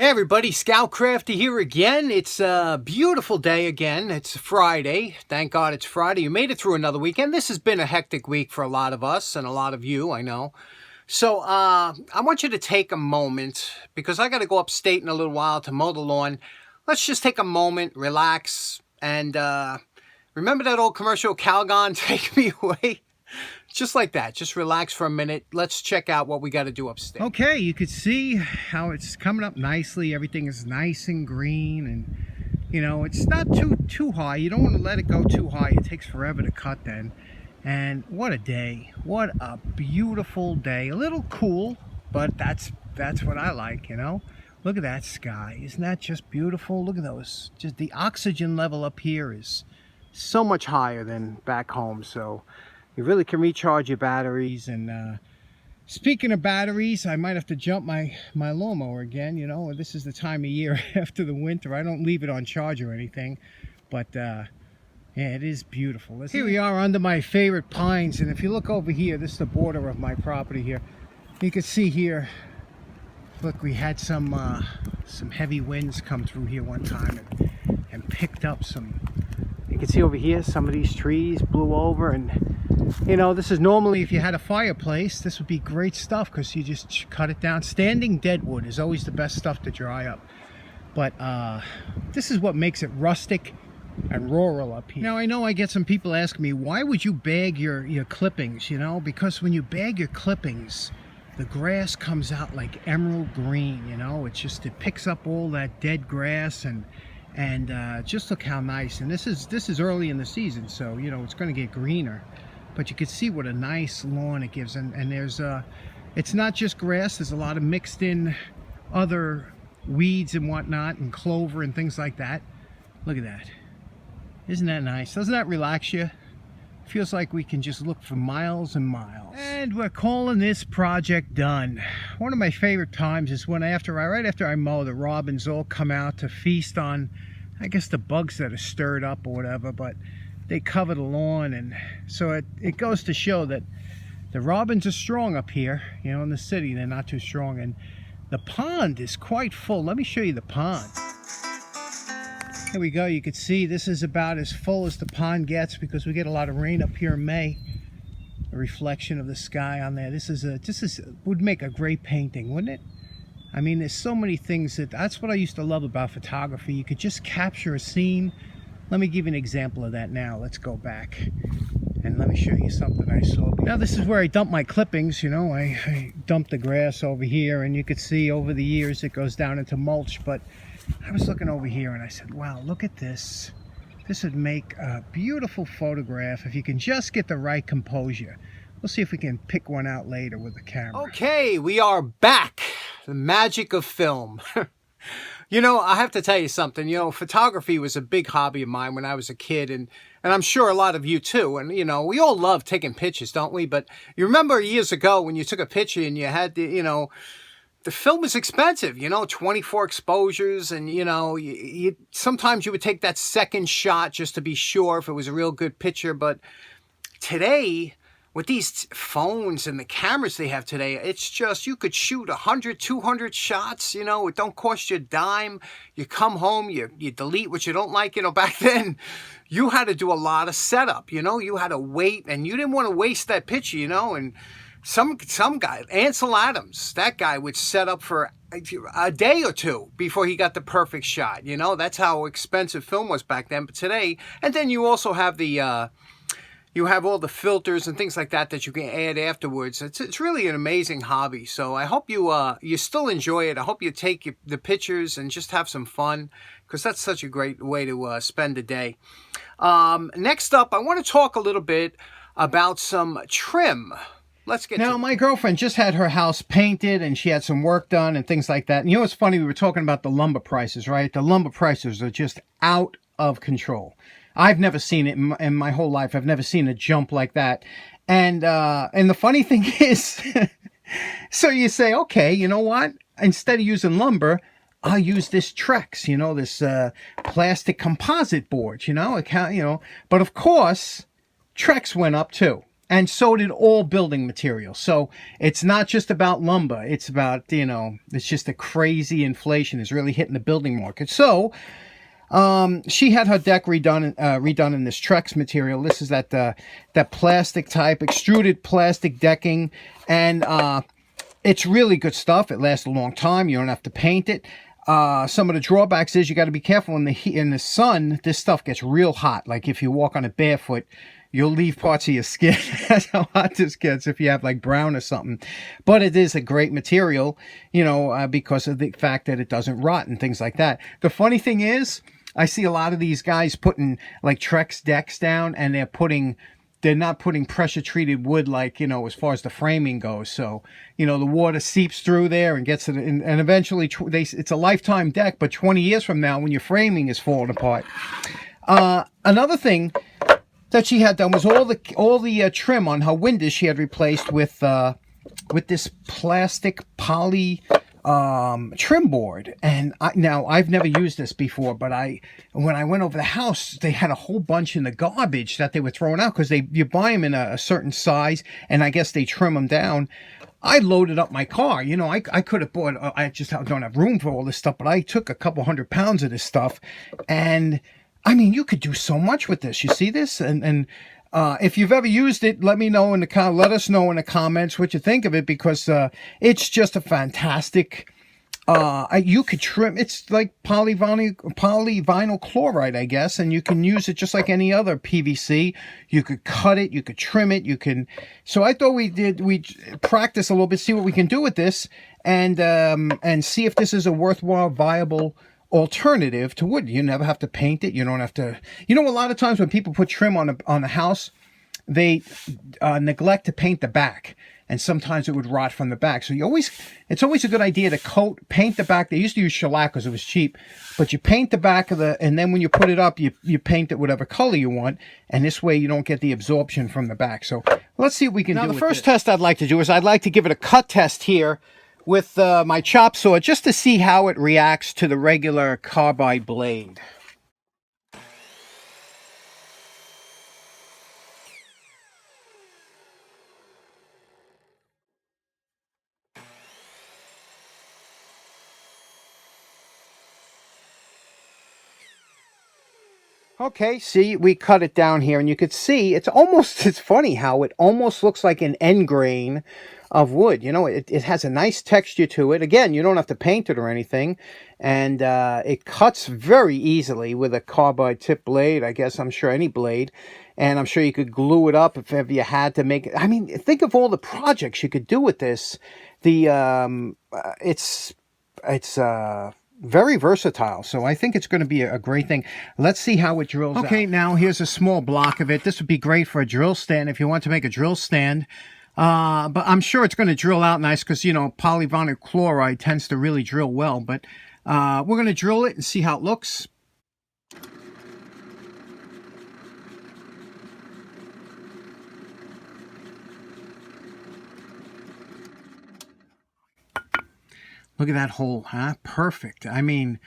Hey everybody, Scoutcrafty here again. It's a beautiful day again. It's Friday. Thank God it's Friday. You made it through another weekend. This has been a hectic week for a lot of us and a lot of you, I know. So I want you to take a moment, because I got to go upstate in a little while to mow the lawn. Let's just take a moment, relax, and remember that old commercial, Calgon, Take Me Away? Just like that. Just relax for a minute. Let's check out what we got to do upstate. Okay, you can see how it's coming up nicely. Everything is nice and green, and you know, it's not too high. You don't want to let it go too high. It takes forever to cut then. And what a day. What a beautiful day. A little cool, but that's what I like, you know. Look at that sky. Isn't that just beautiful? Look at those. Just the oxygen level up here is so much higher than back home, so you really can recharge your batteries. And speaking of batteries, I might have to jump my lawnmower again. You know, this is the time of year after the winter. I don't leave it on charge or anything, but yeah, it is beautiful. Here we are under my favorite pines, and if you look over here, this is the border of my property here. You can see here, look, we had some heavy winds come through here one time and picked up some. You can see over here, some of these trees blew over, and you know, this is normally, if you had a fireplace, this would be great stuff because you just cut it down. Standing dead wood is always the best stuff to dry up. But this is what makes it rustic and rural up here. Now, I know I get some people ask me, why would you bag your clippings, you know? Because when you bag your clippings, the grass comes out like emerald green, you know? It picks up all that dead grass, and just look how nice. And this is early in the season, so you know it's going to get greener. But you can see what a nice lawn it gives, and there's it's not just grass. There's a lot of mixed in other weeds and whatnot, and clover and things like that. Look at that. Isn't that nice? Doesn't that relax you? Feels like we can just look for miles and miles. And we're calling this project done. One of my favorite times is when right after I mow, the robins all come out to feast on, I guess, the bugs that are stirred up or whatever, but they cover the lawn, and so it goes to show that the robins are strong up here. You know, in the city they're not too strong, and the pond is quite full. Let me show you the pond. Here we go. You can see this is about as full as the pond gets because we get a lot of rain up here in May. The reflection of the sky on there. This would make a great painting, wouldn't it? I mean, there's so many things that's what I used to love about photography. You could just capture a scene. Let me give you an example of that now. Let's go back and let me show you something I saw. Now this is where I dump my clippings, you know. I dumped the grass over here, and you could see over the years it goes down into mulch. But I was looking over here and I said, wow, look at this. This would make a beautiful photograph if you can just get the right composure. We'll see if we can pick one out later with the camera. Okay, we are back. The magic of film. You know, I have to tell you something. You know, photography was a big hobby of mine when I was a kid, and I'm sure a lot of you too. And, you know, we all love taking pictures, don't we? But you remember years ago when you took a picture and you had to, you know, the film is expensive, you know, 24 exposures, and, you know, sometimes you would take that second shot just to be sure if it was a real good picture. But today, with these phones and the cameras they have today, it's just, you could shoot 100, 200 shots, you know, it don't cost you a dime. You come home, you delete what you don't like. You know, back then, you had to do a lot of setup, you know, you had to wait, and you didn't want to waste that picture, you know. And some guy, Ansel Adams, that guy would set up for a day or two before he got the perfect shot, you know. That's how expensive film was back then. But today, and then you also have you have all the filters and things like that you can add afterwards. It's really an amazing hobby. So I hope you still enjoy it. I hope you take the pictures and just have some fun, because that's such a great way to spend the day. Next up, I want to talk a little bit about some trim. Let's get now. My girlfriend just had her house painted, and she had some work done and things like that. And you know what's funny? We were talking about the lumber prices, right? The lumber prices are just out of control. I've never seen it in my whole life. I've never seen a jump like that. And the funny thing is, so you say, okay, you know what? Instead of using lumber, I'll use this Trex, you know, this plastic composite board, you know. But of course, Trex went up too. And so did all building materials. So it's not just about lumber. It's about, it's just a crazy inflation is really hitting the building market. So she had her deck redone in this Trex material. This is that plastic type, extruded plastic decking. And it's really good stuff. It lasts a long time. You don't have to paint it. Some of the drawbacks is you got to be careful in the heat, in the sun. This stuff gets real hot. Like if you walk on it barefoot, you'll leave parts of your skin. That's how hot this gets if you have like brown or something. But it is a great material, because of the fact that it doesn't rot and things like that. The funny thing is, I see a lot of these guys putting like Trex decks down, and they're not putting pressure treated wood like, as far as the framing goes. So, the water seeps through there and gets it, and eventually it's a lifetime deck, but 20 years from now when your framing is falling apart. Another thing that she had done was all the trim on her windows she had replaced with this plastic poly trim board. And now I've never used this before, but when I went over the house, they had a whole bunch in the garbage that they were throwing out because you buy them in a certain size, and I guess they trim them down. I loaded up my car. I could have bought, I just don't have room for all this stuff, but I took a couple 100 pounds of this stuff, and I mean, you could do so much with this. You see this? And if you've ever used it, let us know in the comments what you think of it, because it's just a fantastic, you could trim, it's like polyvinyl chloride, I guess, and you can use it just like any other PVC. You could cut it, you could trim it, so I thought we practice a little bit, see what we can do with this, and see if this is a worthwhile, viable alternative to wood. You never have to paint it. You don't have to, a lot of times when people put trim on a house, they neglect to paint the back, and sometimes it would rot from the back. So it's always a good idea to paint the back. They used to use shellac because it was cheap, but you paint the back and then when you put it up, you paint it whatever color you want, and this way you don't get the absorption from the back. So let's see what we can do. Now the first test I'd like to do is I'd like to give it a cut test here with my chop saw, just to see how it reacts to the regular carbide blade. Okay, see, we cut it down here, and you could see it's funny how it almost looks like an end grain of wood. It has a nice texture to it. Again, you don't have to paint it or anything, and it cuts very easily with a carbide tip blade. I'm sure any blade, and I'm sure you could glue it up if ever you had to make it. I mean, think of all the projects you could do with this. It's very versatile, so I think it's going to be a great thing. Let's see how it drills out. Okay, now here's a small block of it. This would be great for a drill stand if you want to make a drill stand. But I'm sure it's going to drill out nice because, polyvinyl chloride tends to really drill well. But we're going to drill it and see how it looks. Look at that hole, huh? Perfect. I mean,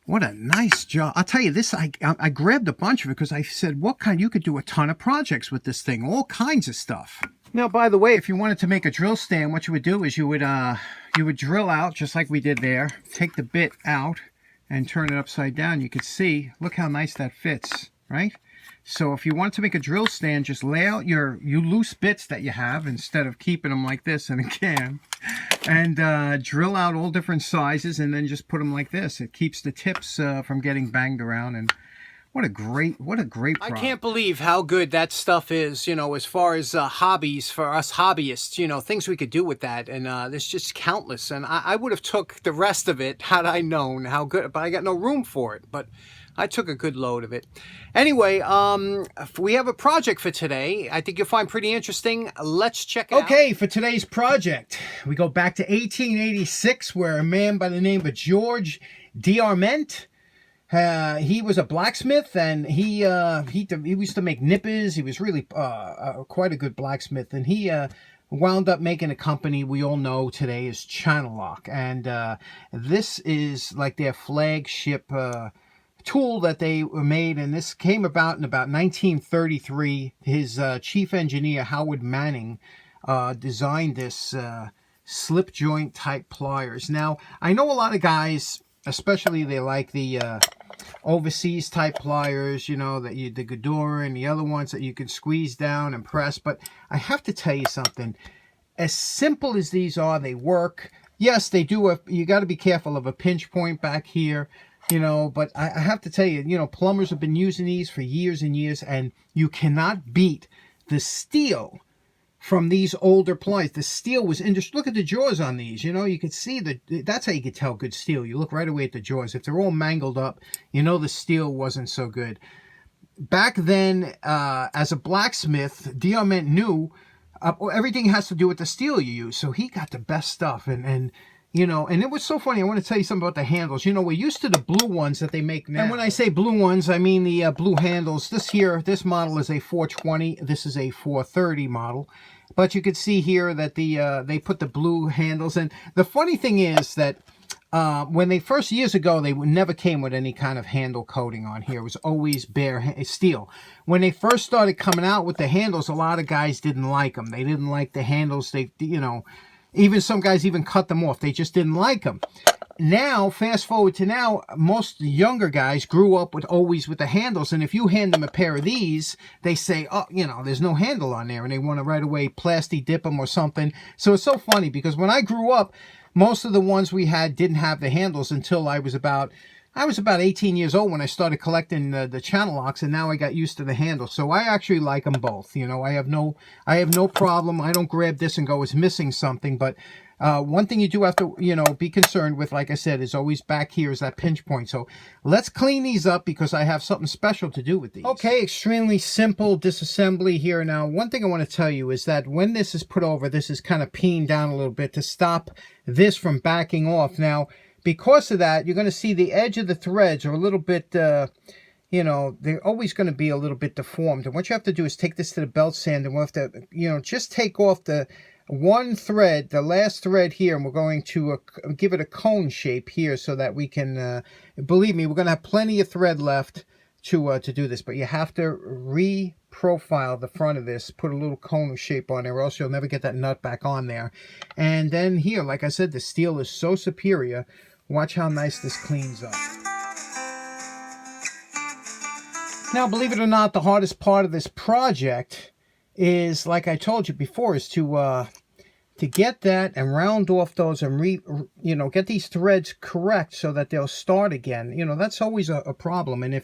what a nice job. I'll tell you this, I grabbed a bunch of it because I said, you could do a ton of projects with this thing, all kinds of stuff. Now, by the way, if you wanted to make a drill stand, what you would do is you would drill out just like we did there, take the bit out and turn it upside down. You could see, look how nice that fits, right? So if you want to make a drill stand, just lay out your loose bits that you have instead of keeping them like this in a can, and drill out all different sizes, and then just put them like this. It keeps the tips from getting banged around. And what a great product. I can't believe how good that stuff is, as far as hobbies for us hobbyists, things we could do with that. And there's just countless. And I would have took the rest of it had I known how good, but I got no room for it. But I took a good load of it. Anyway, we have a project for today. I think you'll find pretty interesting. Let's check it out. Okay, for today's project, we go back to 1886, where a man by the name of George D'Arment, he was a blacksmith, and he used to make nippers. He was really quite a good blacksmith, and he wound up making a company we all know today is Channellock, and this is like their flagship tool that they were made, and this came about in about 1933. His chief engineer, Howard Manning, designed this slip joint type pliers. Now, I know a lot of guys, especially they like the overseas type pliers, you know, that the Ghidorah and the other ones that you can squeeze down and press. But I have to tell you something. As simple as these are, they work. Yes, they do. You got to be careful of a pinch point back here, you know. But I have to tell you, you know, plumbers have been using these for years and years, and you cannot beat the steel from these older pliers. The steel was interesting. Look at the jaws on these. You know, you could see that's how you could tell good steel. You look right away at the jaws. If they're all mangled up, you know the steel wasn't so good. Back then, as a blacksmith, Diamant knew everything has to do with the steel you use. So he got the best stuff. And you know, and it was so funny. I want to tell you something about the handles. You know, we're used to the blue ones that they make now. And when I say blue ones, I mean the blue handles. This model is a 420. This is a 430 model. But you could see here that they put the blue handles. And the funny thing is that when they first, years ago, they never came with any kind of handle coating on here. It was always bare steel. When they first started coming out with the handles, a lot of guys didn't like them. They didn't like the handles. They, you know, even some guys even cut them off. They just didn't like them. Now, fast forward to now, most younger guys grew up always with the handles. And if you hand them a pair of these, they say, oh, you know, there's no handle on there. And they want to right away plastic dip them or something. So it's so funny because when I grew up, most of the ones we had didn't have the handles until I was about 18 years old when I started collecting the Channellocks, and now I got used to the handles. So I actually like them both. You know, I have no problem. I don't grab this and go, it's missing something. But one thing you do have to, you know, be concerned with, like I said, is always back here is that pinch point. So let's clean these up because I have something special to do with these. Okay, extremely simple disassembly here. Now, one thing I want to tell you is that when this is put over, this is kind of peened down a little bit to stop this from backing off. Now, because of that, you're going to see the edge of the threads are a little bit, you know, they're always going to be a little bit deformed. And what you have to do is take this to the belt sand, and we'll have to, you know, just take off the one thread, the last thread here, and we're going to give it a cone shape here so that we can, believe me, we're going to have plenty of thread left to do this. But you have to re-profile the front of this, put a little cone shape on there, or else you'll never get that nut back on there. And then here, like I said, the steel is so superior. Watch how nice this cleans up. Now, believe it or not, the hardest part of this project is, like I told you before, is to get that and round off those and you know, get these threads correct so that they'll start again. You know, that's always a problem. And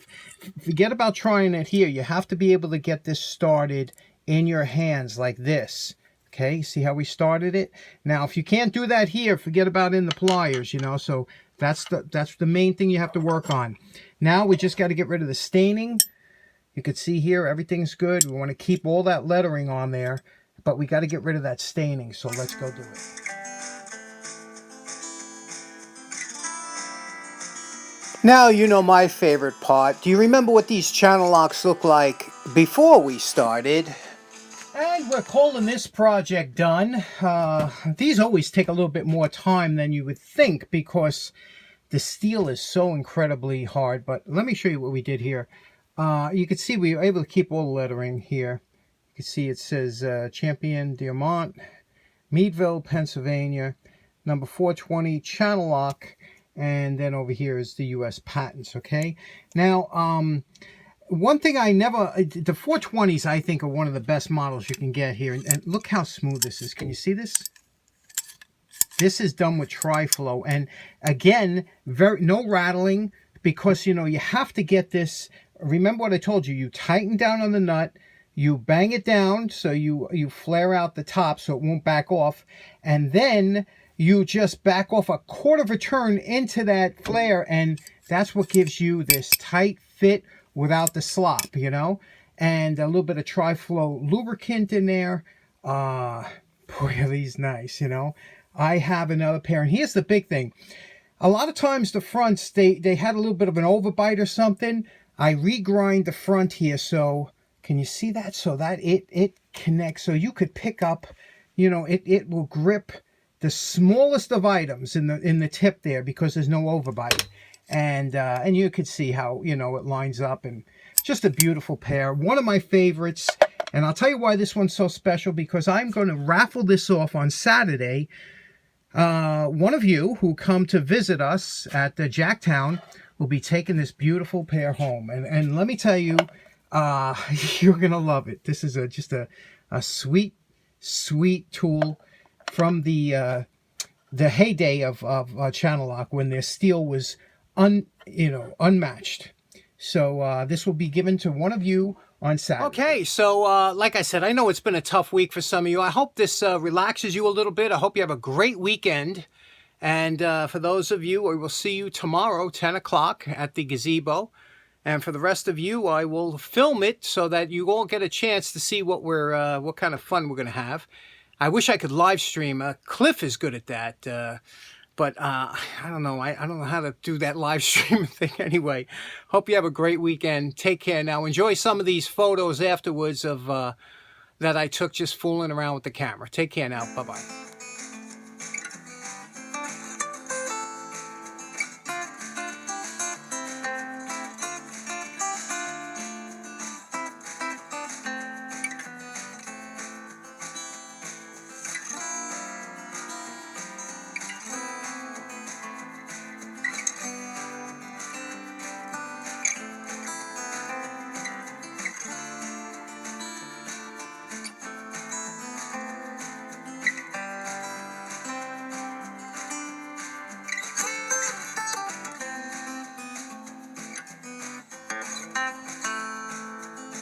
forget about trying it here. You have to be able to get this started in your hands like this. Okay, see how we started it? Now, if you can't do that here, forget about in the pliers, you know. So that's the main thing you have to work on. Now we just got to get rid of the staining. You can see here everything's good. We want to keep all that lettering on there, but we got to get rid of that staining. So let's go do it. Now, you know my favorite part. Do you remember what these Channellocks look like before we started? And we're calling this project done. These always take a little bit more time than you would think because the steel is so incredibly hard. But let me show you what we did here. You can see we were able to keep all the lettering here. You can see it says Champion Diamant, Meadville, Pennsylvania, number 420, Channellock, and then over here is the U.S. patents, okay? Now, one thing the 420s I think are one of the best models you can get here. And look how smooth this is. Can you see this? This is done with Tri-Flow. And again, no rattling because, you know, you have to get this. Remember what I told you. You tighten down on the nut. You bang it down so you flare out the top so it won't back off. And then you just back off a quarter of a turn into that flare. And that's what gives you this tight fit without the slop, you know, and a little bit of Tri-Flow lubricant in there. Boy, are these nice, you know. I have another pair, and here's the big thing. A lot of times the fronts, they had a little bit of an overbite or something. I regrind the front here, so can you see that? So that it connects, so you could pick up, you know, it will grip the smallest of items in the tip there because there's no overbite. And you could see how, you know, it lines up, and just a beautiful pair. One of my favorites, and I'll tell you why this one's so special, because I'm going to raffle this off on Saturday. One of you who come to visit us at the Jacktown will be taking this beautiful pair home. And let me tell you, you're going to love it. This is just a sweet, sweet tool from the heyday of Channellock, when their steel was unmatched. So this will be given to one of you on Saturday. Okay, so like I said, I know it's been a tough week for some of you. I hope this relaxes you a little bit. I hope you have a great weekend. And for those of you, we will see you tomorrow, 10 o'clock at the Gazebo. And for the rest of you, I will film it so that you all get a chance to see what kind of fun we're going to have. I wish I could live stream. Cliff is good at that. But I don't know. I don't know how to do that live stream thing anyway. Hope you have a great weekend. Take care now. Enjoy some of these photos afterwards of that I took just fooling around with the camera. Take care now. Bye-bye.